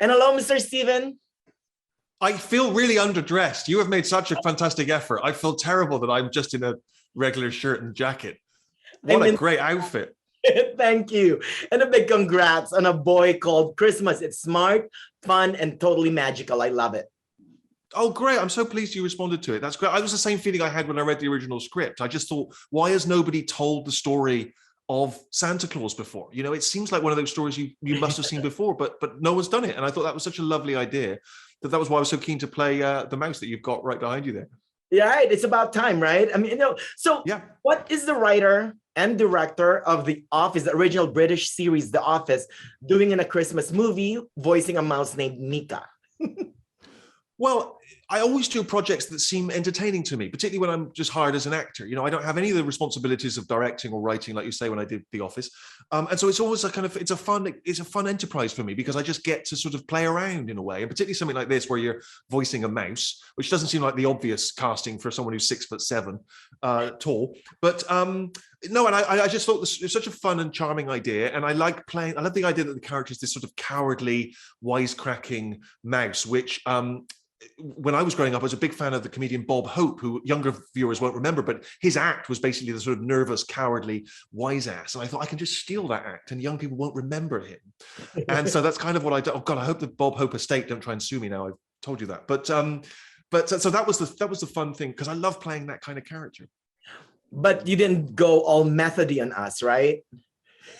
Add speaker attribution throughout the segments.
Speaker 1: And hello, Mr. Steven.
Speaker 2: I feel really underdressed. You have made such a fantastic effort. I feel terrible that I'm just in a regular shirt and jacket.
Speaker 1: I
Speaker 2: What a
Speaker 1: mean,
Speaker 2: great outfit.
Speaker 1: thank you. And a big congrats on a boy called Christmas. It's smart, fun, and totally magical. I love it.
Speaker 2: Oh, great. I'm so pleased you responded to it. That's great. I was the same feeling I had when I read the original script. I just thought, why has nobody told the story of Santa Claus before? You know, it seems like one of those stories you must have seen before, but no one's done it. And I thought that was such a lovely idea that was why I was so keen to play the mouse that you've got right behind you there.
Speaker 1: Yeah, right. It's about time, right? I mean, so
Speaker 2: Yeah.
Speaker 1: what is the writer and director of The Office, the original British series, The Office, doing in a Christmas movie, voicing a mouse named Mika?
Speaker 2: Well, I always do projects that seem entertaining to me, particularly when I'm just hired as an actor. You know, I don't have any of the responsibilities of directing or writing, like you say, when I did The Office. And so it's always a kind of, it's a fun enterprise for me because I just get to sort of play around in a way, and particularly something like this where you're voicing a mouse, which doesn't seem like the obvious casting for someone who's 6'7" tall. But no, and I just thought this was such a fun and charming idea. And I love the idea that the character is this sort of cowardly, wisecracking mouse, which when I was growing up, I was a big fan of the comedian Bob Hope, who younger viewers won't remember, but his act was basically the sort of nervous, cowardly wise ass. And I thought I can just steal that act and young people won't remember him. And so that's kind of what I do. Oh God, I hope the Bob Hope estate don't try and sue me now. I've told you that. But so that was the fun thing, because I love playing that kind of character.
Speaker 1: But you didn't go all methody on us, right?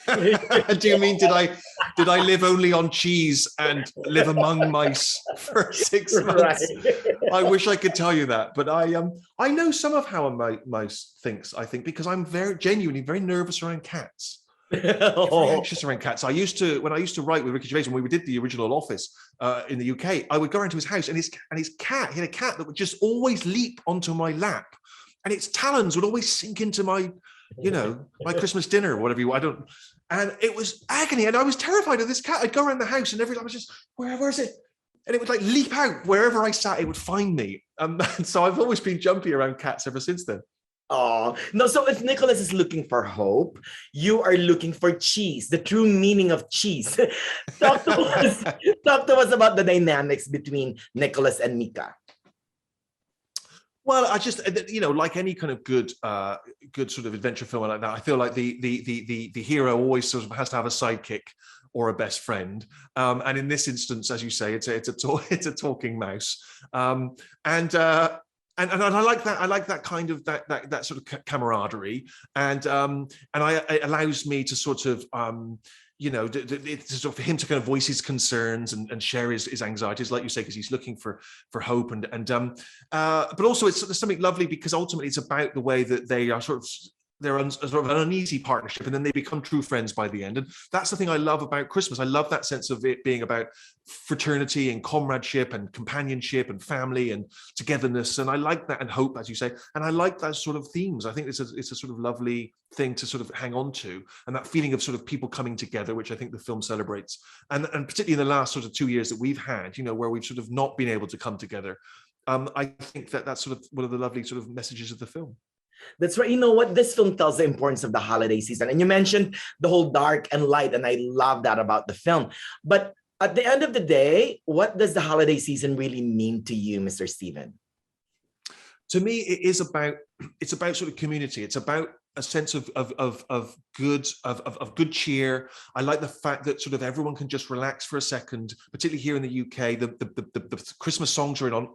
Speaker 2: Do you mean did I live only on cheese and live among mice for 6 months? Right. I wish I could tell you that, but I know some of how a mouse thinks, I think, because I'm genuinely very nervous around cats. Very anxious around cats. When I used to write with Ricky Gervais, when we did the original Office in the UK, I would go into his house and his cat, he had a cat that would just always leap onto my lap, and its talons would always sink into my Christmas dinner or whatever and it was agony. And I was terrified of this cat. I'd go around the house and every time I was just, where's it? And it would like leap out wherever I sat, it would find me. And so I've always been jumpy around cats ever since then.
Speaker 1: Oh, no. So if Nicholas is looking for hope, you are looking for cheese, the true meaning of cheese. Talk to us about the dynamics between Nicholas and Mika.
Speaker 2: Well, I just, like any kind of good sort of adventure film like that, I feel like the hero always sort of has to have a sidekick or a best friend. And in this instance, as you say, it's a talking mouse. And I like that. I like that kind of that sort of camaraderie, and it allows me to sort of it's sort of for him to kind of voice his concerns and share his anxieties, like you say, because he's looking for hope but also there's something lovely because ultimately it's about the way that they are sort of an uneasy partnership, and then they become true friends by the end. And that's the thing I love about Christmas. I love that sense of it being about fraternity and comradeship and companionship and family and togetherness. And I like that, and hope, as you say. And I like those sort of themes. I think it's a sort of lovely thing to sort of hang on to, and that feeling of sort of people coming together, which I think the film celebrates. And particularly in the last sort of 2 years that we've had, where we've sort of not been able to come together. I think that's sort of one of the lovely sort of messages of the film.
Speaker 1: That's right. You know what? This film tells the importance of the holiday season. And you mentioned the whole dark and light, and I love that about the film. But at the end of the day, what does the holiday season really mean to you, Mr. Steven?
Speaker 2: To me, it's about sort of community. It's about a sense of good cheer. I like the fact that sort of everyone can just relax for a second, particularly here in the UK. The Christmas songs are on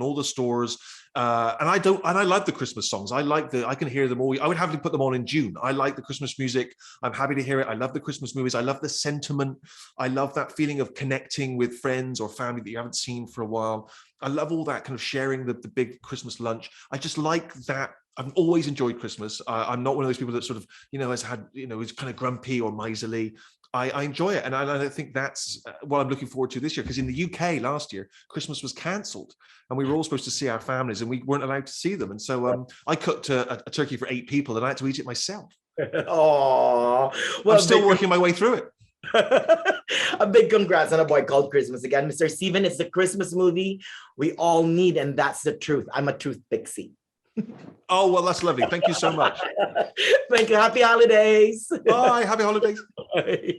Speaker 2: all the stores, and I like the Christmas songs. I can hear them all. I would happily put them on in June. I like the Christmas music. I'm happy to hear it. I love the Christmas movies. I love the sentiment. I love that feeling of connecting with friends or family that you haven't seen for a while. I love all that kind of sharing the big Christmas lunch. I just like that. I've always enjoyed Christmas. I'm not one of those people that sort of, has had, is kind of grumpy or miserly. I enjoy it. And I think that's what I'm looking forward to this year. Because in the UK last year, Christmas was cancelled and we were all supposed to see our families and we weren't allowed to see them. And so I cooked a turkey for 8 people and I had to eat it myself.
Speaker 1: Oh,
Speaker 2: well, I'm still working my way through it.
Speaker 1: A big congrats on A Boy Called Christmas. Again, Mr. Steven, it's the Christmas movie we all need, and that's the truth. I'm a truth pixie.
Speaker 2: Oh, well, that's lovely. Thank you so much.
Speaker 1: Thank you. Happy holidays.
Speaker 2: Bye. Happy holidays.
Speaker 1: Bye.